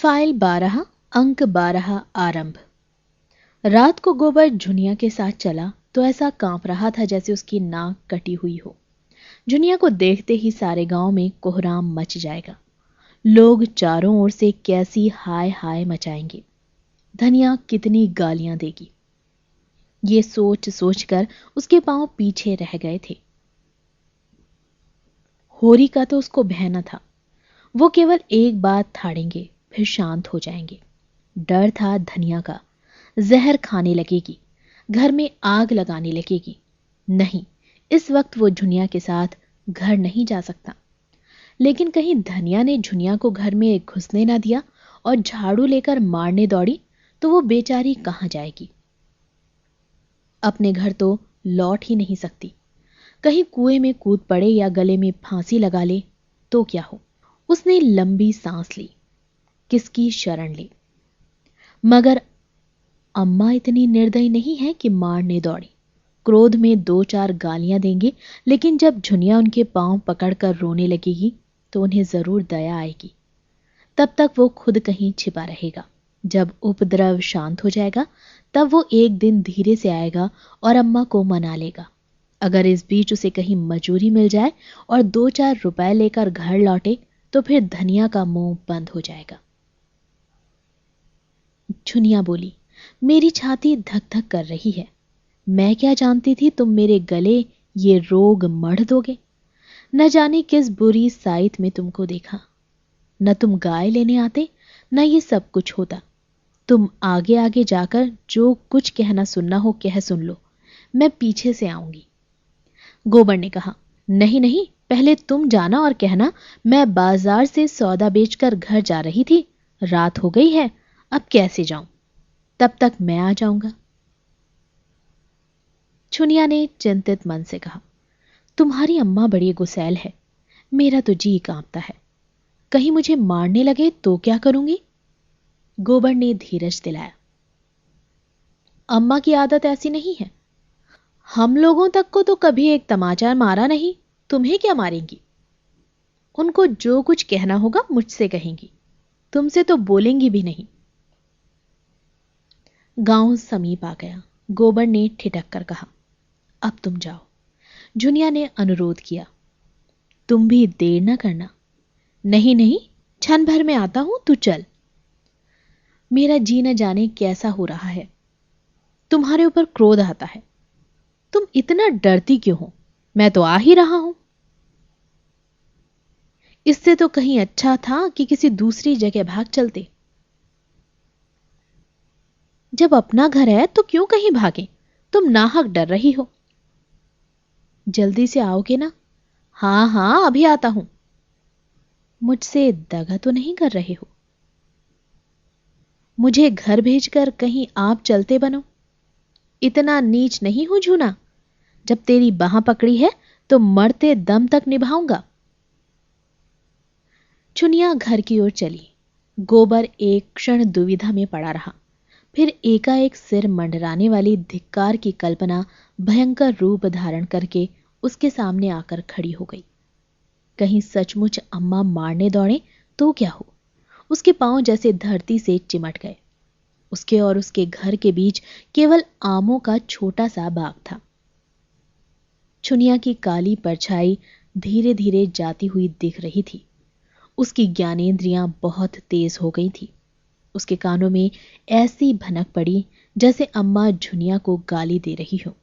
File 12 अंक 12 आरंभ। रात को गोबर झुनिया के साथ चला तो ऐसा कांप रहा था जैसे उसकी नाक कटी हुई हो। झुनिया को देखते ही सारे गांव में कोहराम मच जाएगा। लोग चारों ओर से कैसी हाय हाय मचाएंगे। धनिया कितनी गालियां देगी। ये सोच सोचकर उसके पांव पीछे रह गए थे। होरी का तो उसको भय न था। वो केवल एक बात थाड़ेंगे फिर शांत हो जाएंगे। डर था धनिया का, जहर खाने लगेगी, घर में आग लगाने लगेगी। नहीं, इस वक्त वो झुनिया के साथ घर नहीं जा सकता। लेकिन कहीं धनिया ने झुनिया को घर में घुसने ना दिया और झाड़ू लेकर मारने दौड़ी तो वो बेचारी कहां जाएगी। अपने घर तो लौट ही नहीं सकती। कहीं कुएं में कूद पड़े या गले में फांसी लगा ले तो क्या हो। उसने लंबी सांस ली, किसकी शरण ली। मगर अम्मा इतनी निर्दयी नहीं है कि मारने दौड़ी। क्रोध में 2-4 गालियां देंगे, लेकिन जब झुनिया उनके पांव पकड़कर रोने लगेगी तो उन्हें जरूर दया आएगी। तब तक वो खुद कहीं छिपा रहेगा। जब उपद्रव शांत हो जाएगा तब वो एक दिन धीरे से आएगा और अम्मा को मना लेगा। अगर इस बीच उसे कहीं मजूरी मिल जाए और 2-4 रुपए लेकर घर लौटे तो फिर धनिया का मुंह बंद हो जाएगा। झुनिया बोली, मेरी छाती धक धक कर रही है। मैं क्या जानती थी तुम मेरे गले ये रोग मढ़ दोगे। न जाने किस बुरी साइत में तुमको देखा। न तुम गाय लेने आते न ये सब कुछ होता। तुम आगे आगे जाकर जो कुछ कहना सुनना हो कह सुन लो, मैं पीछे से आऊंगी। गोबर ने कहा, नहीं नहीं, पहले तुम जाना और कहना मैं बाजार से सौदा बेचकर घर जा रही थी, रात हो गई है, अब कैसे जाऊं, तब तक मैं आ जाऊंगा। झुनिया ने चिंतित मन से कहा, तुम्हारी अम्मा बड़ी गुस्सैल है, मेरा तो जी कांपता है। कहीं मुझे मारने लगे तो क्या करूंगी। गोबर ने धीरज दिलाया, अम्मा की आदत ऐसी नहीं है। हम लोगों तक को तो कभी एक तमाचा मारा नहीं, तुम्हें क्या मारेंगी। उनको जो कुछ कहना होगा मुझसे कहेंगी, तुमसे तो बोलेंगी भी नहीं। गांव समीप आ गया। गोबर ने ठिठक कर कहा, अब तुम जाओ। झुनिया ने अनुरोध किया, तुम भी देर न करना। नहीं नहीं, क्षण भर में आता हूं, तू चल। मेरा जी न जाने कैसा हो रहा है। तुम्हारे ऊपर क्रोध आता है। तुम इतना डरती क्यों हो। मैं तो आ ही रहा हूं। इससे तो कहीं अच्छा था कि किसी दूसरी जगह भाग चलते। जब अपना घर है तो क्यों कहीं भागे। तुम नाहक डर रही हो। जल्दी से आओगे ना। हां हां, अभी आता हूं। मुझसे दगा तो नहीं कर रहे हो। मुझे घर भेजकर कहीं आप चलते बनो। इतना नीच नहीं हूं झूना। जब तेरी बाह पकड़ी है तो मरते दम तक निभाऊंगा। चुनिया घर की ओर चली। गोबर एक क्षण दुविधा में पड़ा रहा। फिर एकाएक सिर मंडराने वाली धिक्कार की कल्पना भयंकर रूप धारण करके उसके सामने आकर खड़ी हो गई। कहीं सचमुच अम्मा मारने दौड़े तो क्या हो। उसके पांव जैसे धरती से चिमट गए। उसके और उसके घर के बीच केवल आमों का छोटा सा बाग था। चुनिया की काली परछाई धीरे धीरे जाती हुई दिख रही थी। उसकी ज्ञानेंद्रियां बहुत तेज हो गई थी। उसके कानों में ऐसी भनक पड़ी जैसे अम्मा झुनिया को गाली दे रही हो।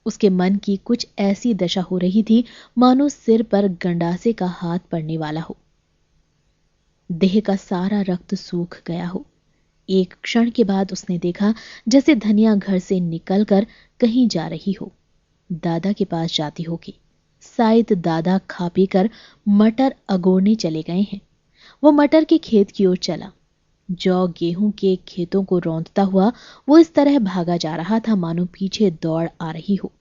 उसके मन की कुछ ऐसी दशा हो रही थी मानो सिर पर गंडासे का हाथ पड़ने वाला हो। देह का सारा रक्त सूख गया हो। एक क्षण के बाद उसने देखा जैसे धनिया घर से निकलकर कहीं जा रही हो। दादा के पास जाती होगी। शायद दादा खा पी कर मटर अगोरने चले गए हैं। वो मटर के खेत की ओर चला। जौ गेहूं के खेतों को रौंदता हुआ वो इस तरह भागा जा रहा था मानो पीछे दौड़ आ रही हो।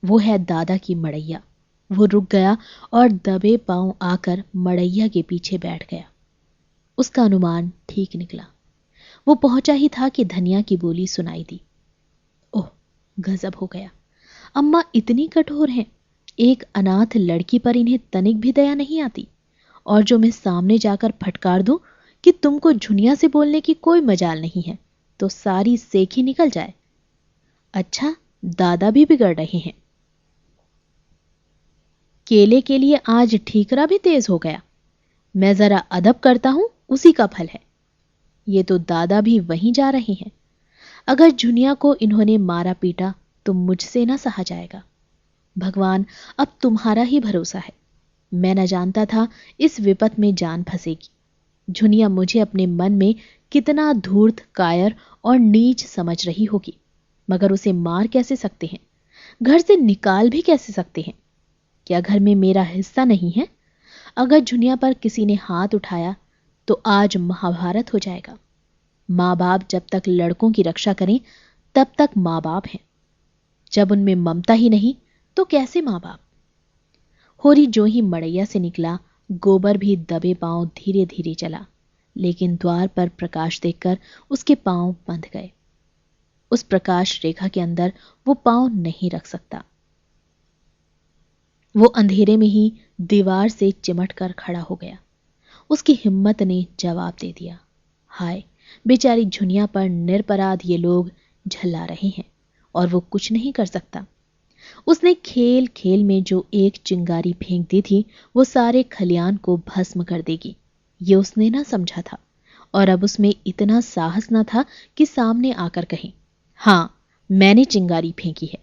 वो है दादा की मड़ैया। वो रुक गया और दबे पांव आकर मड़ैया के पीछे बैठ गया। उसका अनुमान ठीक निकला। वो पहुंचा ही था कि धनिया की बोली सुनाई दी। ओह, गजब हो गया। अम्मा इतनी कठोर हैं। एक अनाथ लड़की पर इन्हें तनिक भी दया नहीं आती। और जो मैं सामने जाकर फटकार दूं कि तुमको झुनिया से बोलने की कोई मजाल नहीं है, तो सारी सेख ही निकल जाए। अच्छा, दादा भी बिगड़ रहे हैं। केले के लिए आज ठीकरा भी तेज हो गया। मैं जरा अदब करता हूं, उसी का फल है। ये तो दादा भी वहीं जा रहे हैं। अगर झुनिया को इन्होंने मारा पीटा तो मुझसे ना सहा जाएगा। भगवान, अब तुम्हारा ही भरोसा है। मैं न जानता था इस विपत में जान फंसेगी। झुनिया मुझे अपने मन में कितना धूर्त, कायर और नीच समझ रही होगी, मगर उसे मार कैसे सकते हैं, घर से निकाल भी कैसे सकते हैं? क्या घर में मेरा हिस्सा नहीं है? अगर झुनिया पर किसी ने हाथ उठाया तो आज महाभारत हो जाएगा। माँ बाप जब तक लड़कों की रक्षा करें तब तक माँ बाप हैं। जब उनमें ममता ही नहीं तो कैसे माँ बाप? होरी जो ही मड़ैया से निकला, गोबर भी दबे पांव धीरे धीरे चला, लेकिन द्वार पर प्रकाश देखकर उसके पांव बंध गए। उस प्रकाश रेखा के अंदर वो पांव नहीं रख सकता। वो अंधेरे में ही दीवार से चिमट कर खड़ा हो गया। उसकी हिम्मत ने जवाब दे दिया। हाय, बेचारी झुनिया पर निरपराध ये लोग झल्ला रहे हैं और वो कुछ नहीं कर सकता। उसने खेल खेल में जो एक चिंगारी फेंक दी थी वो सारे खलियान को भस्म कर देगी, ये उसने ना समझा था। और अब उसमें इतना साहस न था कि सामने आकर कहे, हाँ, मैंने चिंगारी फेंकी है।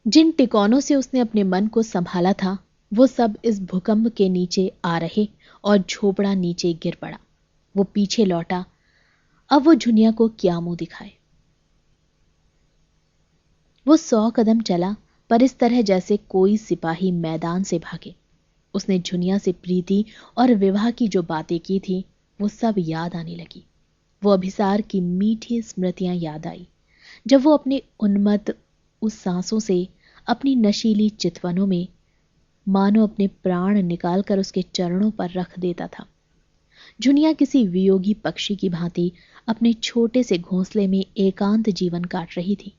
जिन टिकौनों से उसने अपने मन को संभाला था वो सब इस भूकंप के नीचे आ रहे और झोपड़ा नीचे गिर पड़ा। वो पीछे लौटा। अब वो झुनिया को क्या मुंह दिखाए? वो 100 कदम चला, पर इस तरह जैसे कोई सिपाही मैदान से भागे। उसने झुनिया से प्रीति और विवाह की जो बातें की थी वो सब याद आने लगी। वो अभिसार की मीठी स्मृतियां याद आई, जब वो अपने उन्मत्त उस सांसों से, अपनी नशीली चितवनों में मानो अपने प्राण निकालकर उसके चरणों पर रख देता था। झुनिया किसी वियोगी पक्षी की भांति अपने छोटे से घोंसले में एकांत जीवन काट रही थी।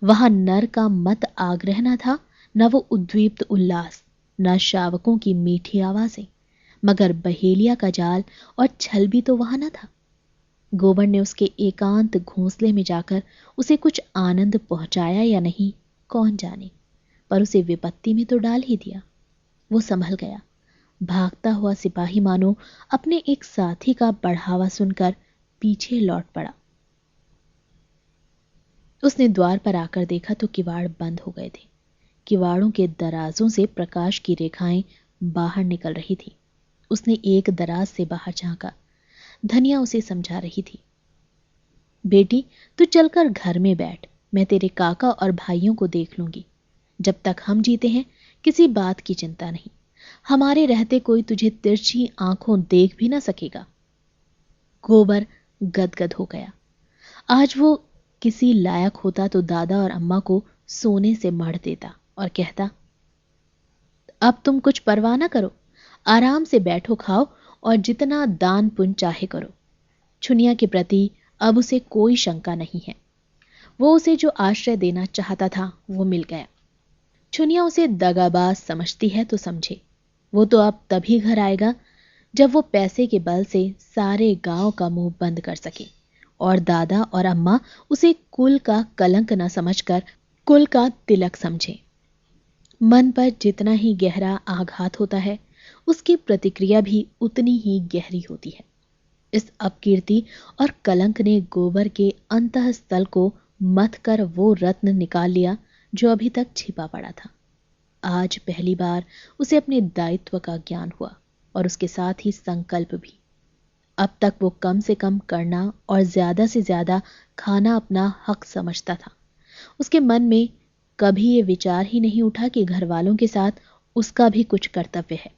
वहां नर का मत आग्रह न था, न वो उद्दीप्त उल्लास, न शावकों की मीठी आवाजें, मगर बहेलिया का जाल और छल भी तो वहां न था। गोबर ने उसके एकांत घोंसले में जाकर उसे कुछ आनंद पहुंचाया या नहीं, कौन जाने, पर उसे विपत्ति में तो डाल ही दिया। वो संभल गया। भागता हुआ सिपाही मानो अपने एक साथी का बढ़ावा सुनकर पीछे लौट पड़ा। उसने द्वार पर आकर देखा तो किवाड़ बंद हो गए थे। किवाड़ों के दराजों से प्रकाश की रेखाएं बाहर निकल रही थी। उसने एक दराज से बाहर झांका। धनिया उसे समझा रही थी, बेटी, तू चलकर घर में बैठ, मैं तेरे काका और भाइयों को देख लूंगी। जब तक हम जीते हैं किसी बात की चिंता नहीं। हमारे रहते कोई तुझे तिरछी आंखों देख भी ना सकेगा। गोबर गदगद हो गया। आज वो किसी लायक होता तो दादा और अम्मा को सोने से मढ़ देता और कहता, अब तुम कुछ परवाह ना करो, आराम से बैठो, खाओ और जितना दान पुण्य चाहे करो। छुनिया के प्रति अब उसे कोई शंका नहीं है। वो उसे जो आश्रय देना चाहता था वो मिल गया। छुनिया उसे दगाबाज समझती है तो समझे। वो तो अब तभी घर आएगा जब वो पैसे के बल से सारे गांव का मुंह बंद कर सके और दादा और अम्मा उसे कुल का कलंक न समझकर कुल का तिलक समझे। मन पर जितना ही गहरा आघात होता है उसकी प्रतिक्रिया भी उतनी ही गहरी होती है। इस अपकीर्ति और कलंक ने गोबर के अंतःस्थल को मथ कर वो रत्न निकाल लिया जो अभी तक छिपा पड़ा था। आज पहली बार उसे अपने दायित्व का ज्ञान हुआ और उसके साथ ही संकल्प भी। अब तक वो कम से कम करना और ज्यादा से ज्यादा खाना अपना हक समझता था। उसके मन में कभी ये विचार ही नहीं उठा कि घर वालों के साथ उसका भी कुछ कर्तव्य है।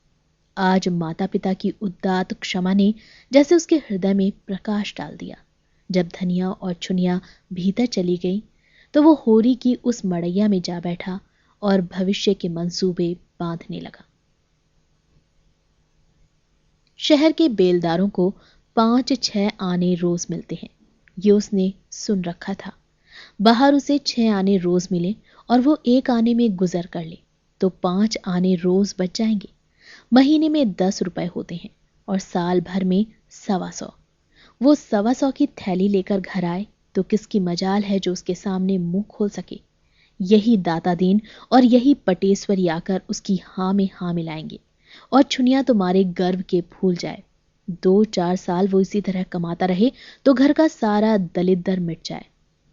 आज माता पिता की उदात्त क्षमा ने जैसे उसके हृदय में प्रकाश डाल दिया। जब धनिया और छुनिया भीतर चली गई तो वो होरी की उस मड़ैया में जा बैठा और भविष्य के मंसूबे बांधने लगा। शहर के बेलदारों को 5-6 आने रोज मिलते हैं, ये उसने सुन रखा था। बाहर उसे 6 आने रोज मिले और वो 1 आने में गुजर कर ले तो 5 आने रोज बच जाएंगे। महीने में 10 रुपए होते हैं और साल भर में 125। वो 125 की थैली लेकर घर आए तो किसकी मजाल है जो उसके सामने मुंह खोल सके। यही दाता दीन और यही पटेश्वरी आकर उसकी हाँ में हाँ मिलाएंगे और छुनिया तुम्हारे गर्व के भूल जाए। 2-4 साल वो इसी तरह कमाता रहे तो घर का सारा दलिद्दर मिट जाए।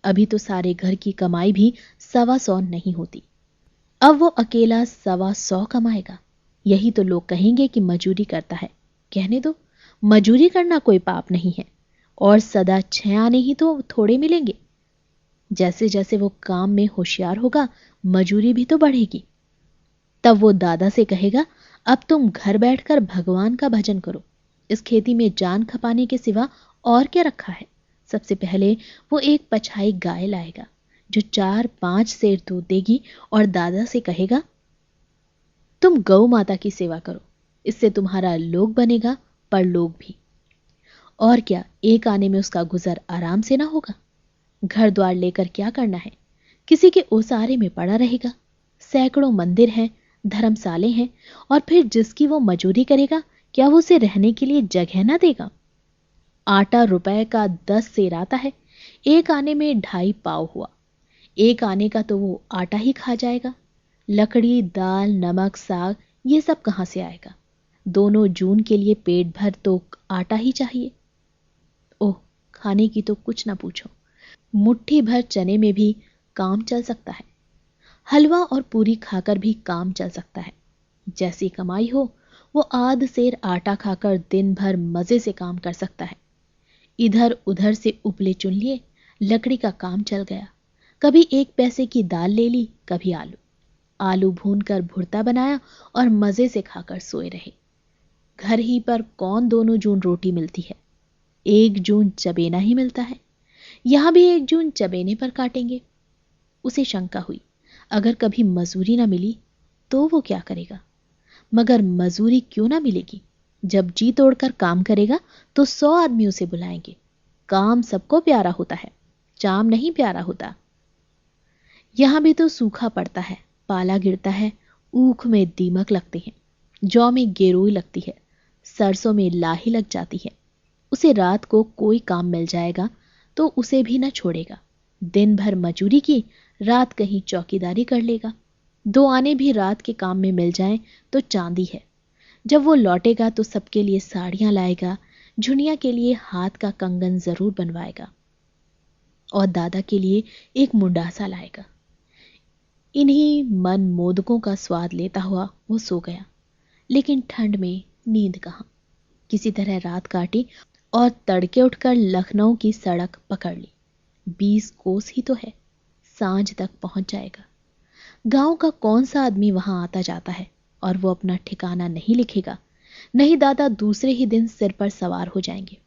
अभी तो सारे घर की कमाई भी 125 नहीं होती। अब वो अकेला 125 कमाएगा। यही तो लोग कहेंगे कि मजूरी करता है। कहने दो, मजूरी करना कोई पाप नहीं है और सदा 6 आने ही तो थोड़े मिलेंगे। जैसे जैसे वो काम में होशियार होगा मजूरी भी तो बढ़ेगी। तब वो दादा से कहेगा, अब तुम घर बैठकर भगवान का भजन करो। इस खेती में जान खपाने के सिवा और क्या रखा है। सबसे पहले वो एक पछाई गाय लाएगा जो 4-5 सेर दूध देगी और दादा से कहेगा, तुम गौ माता की सेवा करो, इससे तुम्हारा लोग बनेगा परलोक भी। और क्या, एक आने में उसका गुजर आराम से ना होगा। घर द्वार लेकर क्या करना है, किसी के ओसारे में पड़ा रहेगा। सैकड़ों मंदिर हैं, धर्मशाले हैं, और फिर जिसकी वो मजूरी करेगा क्या वो उसे रहने के लिए जगह ना देगा। आटा रुपए का 10 सेर आता है, एक आने में 2.5 पाव हुआ। एक आने का तो वो आटा ही खा जाएगा। लकड़ी, दाल, नमक, साग ये सब कहां से आएगा। दोनों जून के लिए पेट भर तो आटा ही चाहिए। ओह, खाने की तो कुछ ना पूछो। मुट्ठी भर चने में भी काम चल सकता है। हलवा और पूरी खाकर भी काम चल सकता है। जैसी कमाई हो वो आध सेर आटा खाकर दिन भर मजे से काम कर सकता है। इधर उधर से उपले चुन लिए, लकड़ी का काम चल गया। कभी 1 पैसे की दाल ले ली, कभी आलू आलू भूनकर भुर्ता बनाया और मजे से खाकर सोए रहे। घर ही पर कौन 2 जून रोटी मिलती है, 1 जून चबेना ही मिलता है। यहां भी 1 जून चबेने पर काटेंगे। उसे शंका हुई, अगर कभी मजूरी ना मिली तो वो क्या करेगा। मगर मजूरी क्यों ना मिलेगी, जब जी तोड़कर काम करेगा तो 100 आदमी उसे बुलाएंगे। काम सबको प्यारा होता है, चाम नहीं प्यारा होता। यहां भी तो सूखा पड़ता है, पाला गिरता है, ऊख में दीमक लगते हैं, जौ में गेरूई लगती है, सरसों में लाही लग जाती है। उसे रात को कोई काम मिल जाएगा तो उसे भी न छोड़ेगा। दिन भर मजूरी की, रात कहीं चौकीदारी कर लेगा। 2 आने भी रात के काम में मिल जाएं तो चांदी है। जब वो लौटेगा तो सबके लिए साड़ियां लाएगा, झुनिया के लिए हाथ का कंगन जरूर बनवाएगा और दादा के लिए एक मुंडासा लाएगा। इन्हीं मन मोदकों का स्वाद लेता हुआ वो सो गया। लेकिन ठंड में नींद कहां। किसी तरह रात काटी और तड़के उठकर लखनऊ की सड़क पकड़ ली। 20 कोस ही तो है, सांझ तक पहुंच जाएगा। गांव का कौन सा आदमी वहां आता जाता है और वो अपना ठिकाना नहीं लिखेगा। नहीं, दादा दूसरे ही दिन सिर पर सवार हो जाएंगे।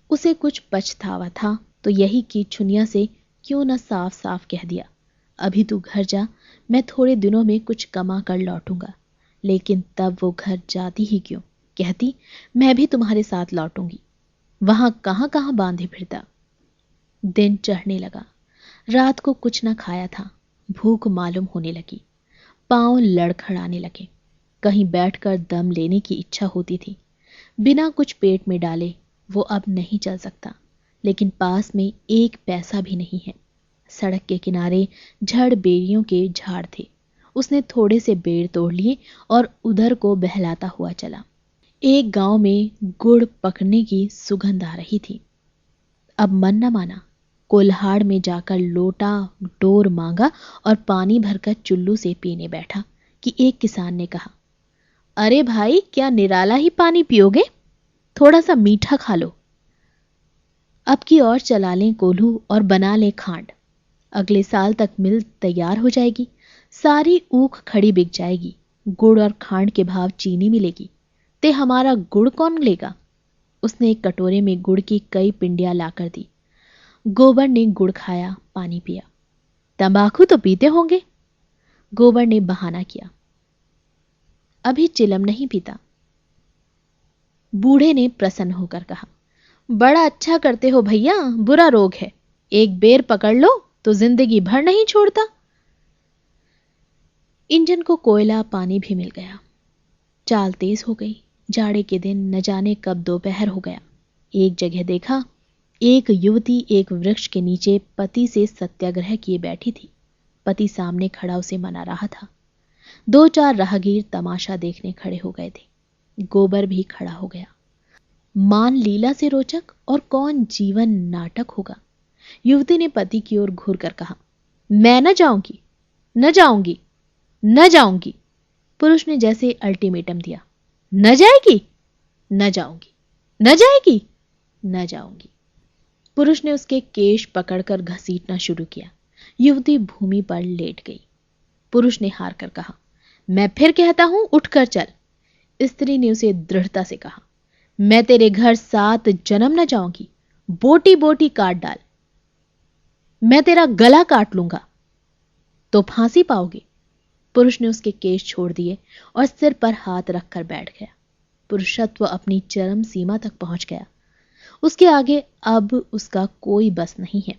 उसे कुछ पछतावा था तो यही कि छुनिया से क्यों न साफ साफ कह दिया, अभी तू घर जा, मैं थोड़े दिनों में कुछ कमा कर लौटूंगा। लेकिन तब वो घर जाती ही क्यों, कहती मैं भी तुम्हारे साथ लौटूंगी। वहां कहां कहां बांधे फिरता। दिन चढ़ने लगा, रात को कुछ न खाया था, भूख मालूम होने लगी, पांव लड़खड़ाने लगे। कहीं बैठकर दम लेने की इच्छा होती थी। बिना कुछ पेट में डाले वो अब नहीं चल सकता। लेकिन पास में 1 पैसा भी नहीं है। सड़क के किनारे झड़ बेरियों के झाड़ थे। उसने थोड़े से बेर तोड़ लिए और उधर को बहलाता हुआ चला। एक गांव में गुड़ पकने की सुगंध आ रही थी। अब मन न माना, कोल्हाड़ में जाकर लोटा डोर मांगा और पानी भरकर चुल्लू से पीने बैठा कि एक किसान ने कहा, अरे भाई, क्या निराला ही पानी पियोगे, थोड़ा सा मीठा खा लो। अब की और चला लें कोल्हू और बना लें खांड। अगले साल तक मिल तैयार हो जाएगी, सारी ऊख खड़ी बिक जाएगी, गुड़ और खांड के भाव चीनी मिलेगी। ते हमारा गुड़ कौन लेगा। उसने एक कटोरे में गुड़ की कई पिंडियां लाकर दी। गोबर ने गुड़ खाया, पानी पिया। तंबाकू तो पीते होंगे, गोबर ने बहाना किया। अभी चिलम नहीं पीता। बूढ़े ने प्रसन्न होकर कहा, बड़ा अच्छा करते हो भैया, बुरा रोग है, एक बेर पकड़ लो तो जिंदगी भर नहीं छोड़ता। इंजन को कोयला पानी भी मिल गया। चाल तेज हो गई। जाड़े के दिन न जाने कब दोपहर हो गया। एक जगह देखा, एक युवती एक वृक्ष के नीचे पति से सत्याग्रह किए बैठी थी। पति सामने खड़ा उसे मना रहा था। 2-4 राहगीर तमाशा देखने खड़े हो गए थे। गोबर भी खड़ा हो गया। मान लीला से रोचक और कौन जीवन नाटक होगा। युवती ने पति की ओर घूर कर कहा, मैं न जाऊंगी, न जाऊंगी, न जाऊंगी। पुरुष ने जैसे अल्टीमेटम दिया, न जाएगी, न जाऊंगी, न जाएगी, न जाऊंगी। पुरुष ने उसके केश पकड़कर घसीटना शुरू किया। युवती भूमि पर लेट गई। पुरुष ने हार कर कहा, मैं फिर कहता हूं, उठकर चल। स्त्री ने उसे दृढ़ता से कहा, मैं तेरे घर 7 जन्म न जाऊंगी, बोटी बोटी काट डाल। मैं तेरा गला काट लूंगा तो फांसी पाओगे। पुरुष ने उसके केश छोड़ दिए और सिर पर हाथ रखकर बैठ गया। पुरुषत्व अपनी चरम सीमा तक पहुंच गया। उसके आगे अब उसका कोई बस नहीं है।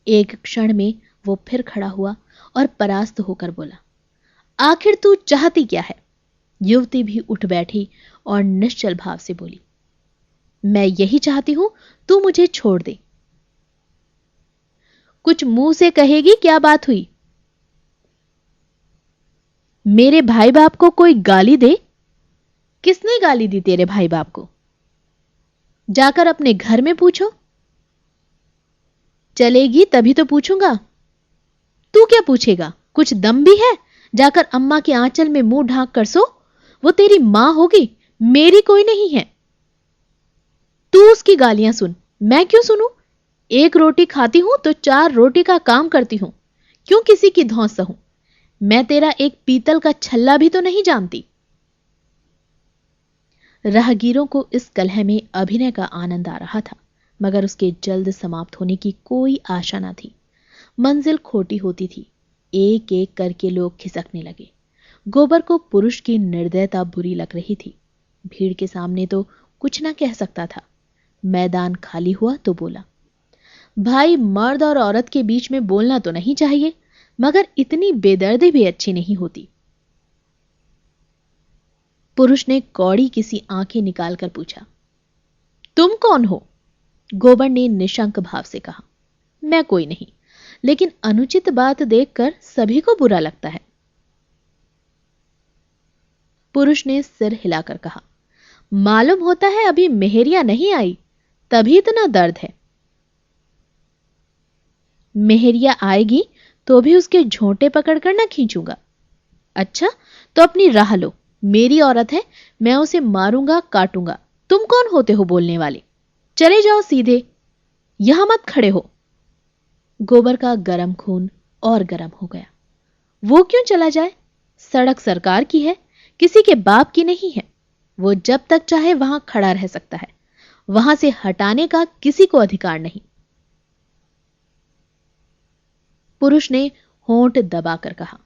एक क्षण में वो फिर खड़ा हुआ और परास्त होकर बोला, आखिर तू चाहती क्या है? युवती भी उठ बैठी और निश्चल भाव से बोली, मैं यही चाहती हूं, तू मुझे छोड़ दे। कुछ मुंह से कहेगी, क्या बात हुई? मेरे भाई बाप को कोई गाली दे? किसने गाली दी तेरे भाई बाप को? जाकर अपने घर में पूछो। चलेगी तभी तो पूछूंगा। तू क्या पूछेगा? कुछ दम भी है? जाकर अम्मा के आंचल में मुंह ढांक कर सो। वो तेरी मां होगी, मेरी कोई नहीं है। तू उसकी गालियां सुन, मैं क्यों सुनूं? एक रोटी खाती हूं तो 4 रोटी का काम करती हूं। क्यों किसी की धौंस सहूं? मैं तेरा एक पीतल का छल्ला भी तो नहीं जानती। राहगीरों को इस कलह में अभिनय का आनंद आ रहा था, मगर उसके जल्द समाप्त होने की कोई आशा न थी। मंजिल खोटी होती थी। एक एक करके लोग खिसकने लगे। गोबर को पुरुष की निर्दयता बुरी लग रही थी। भीड़ के सामने तो कुछ ना कह सकता था। मैदान खाली हुआ तो बोला, भाई, मर्द और औरत के बीच में बोलना तो नहीं चाहिए, मगर इतनी बेदर्दी भी अच्छी नहीं होती। पुरुष ने कौड़ी किसी आंखें निकालकर पूछा, तुम कौन हो? गोबर ने निशंक भाव से कहा, मैं कोई नहीं, लेकिन अनुचित बात देखकर सभी को बुरा लगता है। पुरुष ने सिर हिलाकर कहा, मालूम होता है अभी मेहरिया नहीं आई, तभी इतना दर्द है। मेहरिया आएगी तो भी उसके झोंटे पकड़कर ना खींचूंगा। अच्छा, तो अपनी राह लो। मेरी औरत है, मैं उसे मारूंगा, काटूंगा। तुम कौन होते हो बोलने वाले? चले जाओ सीधे, यहां मत खड़े हो। गोबर का गरम खून और गरम हो गया। वो क्यों चला जाए? सड़क सरकार की है, किसी के बाप की नहीं है। वो जब तक चाहे वहां खड़ा रह सकता है, वहां से हटाने का किसी को अधिकार नहीं। पुरुष ने होंठ दबाकर कहा,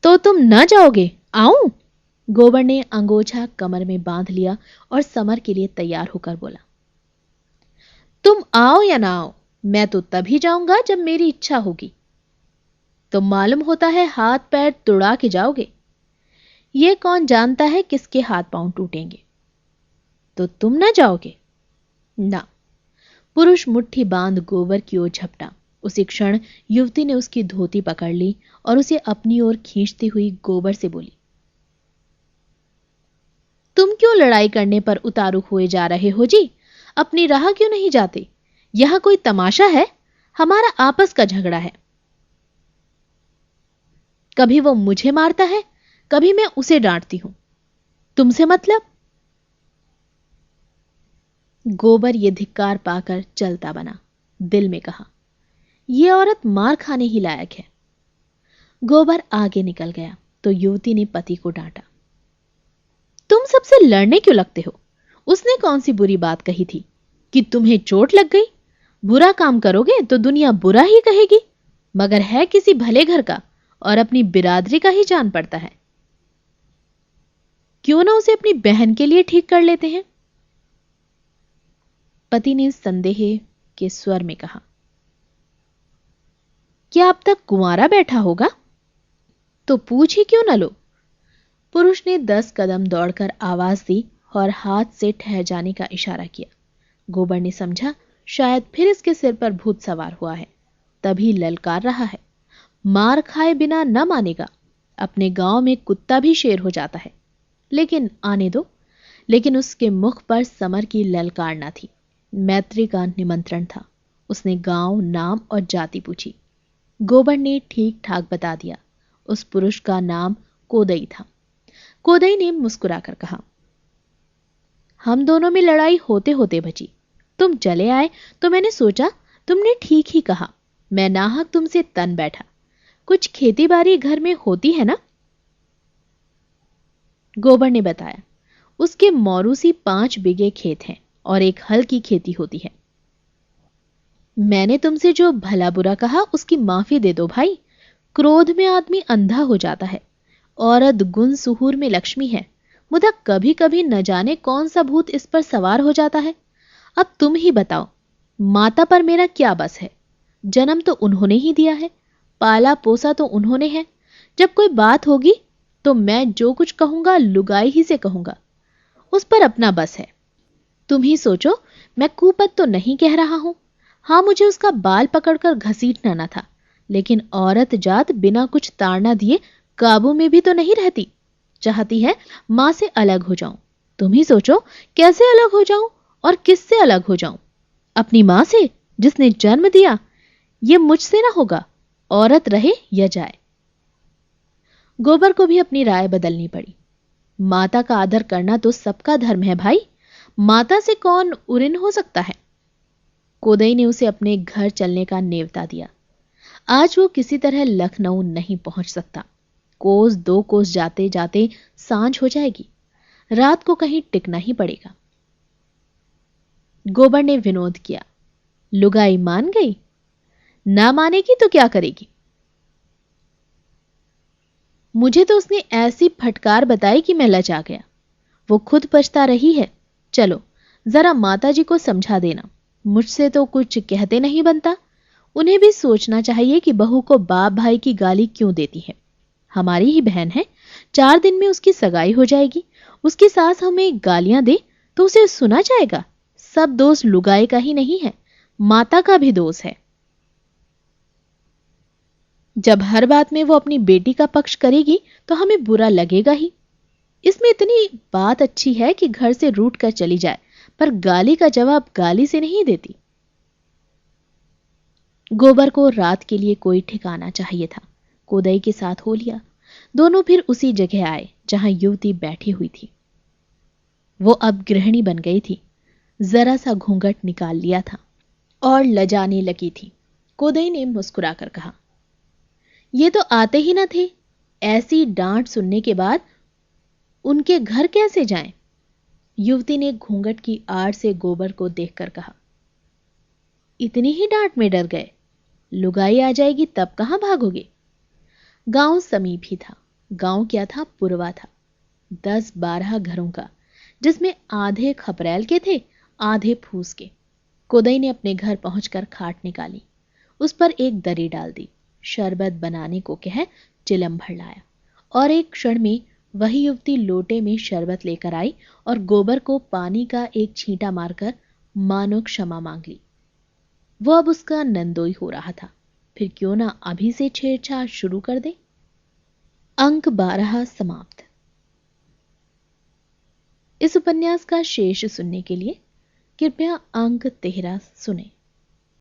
तो तुम न जाओगे? आऊं? गोबर ने अंगोछा कमर में बांध लिया और समर के लिए तैयार होकर बोला, तुम आओ या ना आओ, मैं तो तभी जाऊंगा जब मेरी इच्छा होगी। तो मालूम होता है हाथ पैर तुड़ा के जाओगे। ये कौन जानता है किसके हाथ पांव टूटेंगे। तो तुम ना जाओगे? ना। पुरुष मुट्ठी बांध गोबर की ओर झपटा। उसी क्षण युवती ने उसकी धोती पकड़ ली और उसे अपनी ओर खींचती हुई गोबर से बोली, तुम क्यों लड़ाई करने पर उतारू हुए जा रहे हो जी? अपनी राह क्यों नहीं जाते? यहां कोई तमाशा है? हमारा आपस का झगड़ा है। कभी वो मुझे मारता है, कभी मैं उसे डांटती हूं। तुमसे मतलब? गोबर ये धिक्कार पाकर चलता बना। दिल में कहा, यह औरत मार खाने ही लायक है। गोबर आगे निकल गया तो युवती ने पति को डांटा, तुम सबसे लड़ने क्यों लगते हो? उसने कौन सी बुरी बात कही थी कि तुम्हें चोट लग गई? बुरा काम करोगे तो दुनिया बुरा ही कहेगी, मगर है किसी भले घर का और अपनी बिरादरी का ही जान पड़ता है। क्यों ना उसे अपनी बहन के लिए ठीक कर लेते हैं? पति ने संदेह के स्वर में कहा, क्या अब तक कुंवारा बैठा होगा? तो पूछ ही क्यों न लो। पुरुष ने 10 कदम दौड़कर आवाज दी, और हाथ से ठहर जाने का इशारा किया। गोबर ने समझा शायद फिर इसके सिर पर भूत सवार हुआ है, तभी ललकार रहा है। मार खाए बिना न मानेगा। अपने गांव में कुत्ता भी शेर हो जाता है। लेकिन आने दो। लेकिन उसके मुख पर समर की ललकार न थी। मैत्री का निमंत्रण था। उसने गांव, नाम और जाति पूछी। गोबर ने ठीक ठाक बता दिया। उस पुरुष का नाम कोदई था। कोदई ने मुस्कुराकर कहा, हम दोनों में लड़ाई होते होते बची। तुम चले आए तो मैंने सोचा तुमने ठीक ही कहा। मैं नाहक तुमसे तन बैठा। कुछ खेती बाड़ी घर में होती है ना? गोबर ने बताया, उसके मौरूसी 5 बीघे खेत हैं और एक हल की खेती होती है। मैंने तुमसे जो भला बुरा कहा उसकी माफी दे दो भाई। क्रोध में आदमी अंधा हो जाता है। औरत गुण सुहूर में लक्ष्मी है। मुदा कभी कभी न जाने कौन सा भूत इस पर सवार हो जाता है। अब तुम ही बताओ, माता पर मेरा क्या बस है? जन्म तो उन्होंने ही दिया है, पाला पोसा तो उन्होंने है। जब कोई बात होगी तो मैं जो कुछ कहूंगा लुगाई ही से कहूंगा। उस पर अपना बस है। तुम ही सोचो, मैं कुपत तो नहीं कह रहा हूं। हां, मुझे उसका बाल पकड़कर घसीटना न था, लेकिन औरत जात बिना कुछ ताड़ना दिए काबू में भी तो नहीं रहती। चाहती है मां से अलग हो जाऊं। तुम ही सोचो, कैसे अलग हो जाऊं और किससे अलग हो जाऊं? अपनी मां से, जिसने जन्म दिया? ये मुझसे ना होगा। औरत रहे या जाए। गोबर को भी अपनी राय बदलनी पड़ी। माता का आदर करना तो सबका धर्म है भाई। माता से कौन उऋण हो सकता है? कोदई ने उसे अपने घर चलने का नेवता दिया। आज वो किसी तरह लखनऊ नहीं पहुंच सकता। कोस 2 कोस जाते जाते सांझ हो जाएगी। रात को कहीं टिकना ही पड़ेगा। गोबर ने विनोद किया, लुगाई मान गई? ना मानेगी तो क्या करेगी? मुझे तो उसने ऐसी फटकार बताई कि मैं लजा गया। वो खुद पछता रही है। चलो जरा माताजी को समझा देना। मुझसे तो कुछ कहते नहीं बनता। उन्हें भी सोचना चाहिए कि बहू को बाप भाई की गाली क्यों देती है। हमारी ही बहन है। 4 दिन में उसकी सगाई हो जाएगी। उसकी सास हमें गालियां दे तो उसे सुना जाएगा। सब दोष लुगाई का ही नहीं है, माता का भी दोष है। जब हर बात में वो अपनी बेटी का पक्ष करेगी तो हमें बुरा लगेगा ही। इसमें इतनी बात अच्छी है कि घर से रूठ कर चली जाए, पर गाली का जवाब गाली से नहीं देती। गोबर को रात के लिए कोई ठिकाना चाहिए था। कोदई के साथ हो लिया। दोनों फिर उसी जगह आए जहां युवती बैठी हुई थी। वो अब गृहिणी बन गई थी। जरा सा घूंघट निकाल लिया था और लजाने लगी थी। कोदई ने मुस्कुराकर कहा, ये तो आते ही न थे। ऐसी डांट सुनने के बाद उनके घर कैसे जाएं? युवती ने घूंघट की आड़ से गोबर को देखकर कहा, इतनी ही डांट में डर गए? लुगाई आ जाएगी तब कहां भागोगे? गांव समीप ही था। गांव क्या था, पुरवा था। 10-12 घरों का, जिसमें आधे खपरैल के थे, आधे फूस के। कोदई ने अपने घर पहुंचकर खाट निकाली, उस पर एक दरी डाल दी, शरबत बनाने को कह चिलम भर लाया, और एक क्षण में वही युवती लोटे में शरबत लेकर आई और गोबर को पानी का एक छींटा मारकर मानो क्षमा मांग ली। वो अब उसका नंदोई हो रहा था। फिर क्यों ना अभी से छेड़छाड़ शुरू कर दे। अंक 12 समाप्त। इस उपन्यास का शेष सुनने के लिए कृपया अंक 13 सुनें।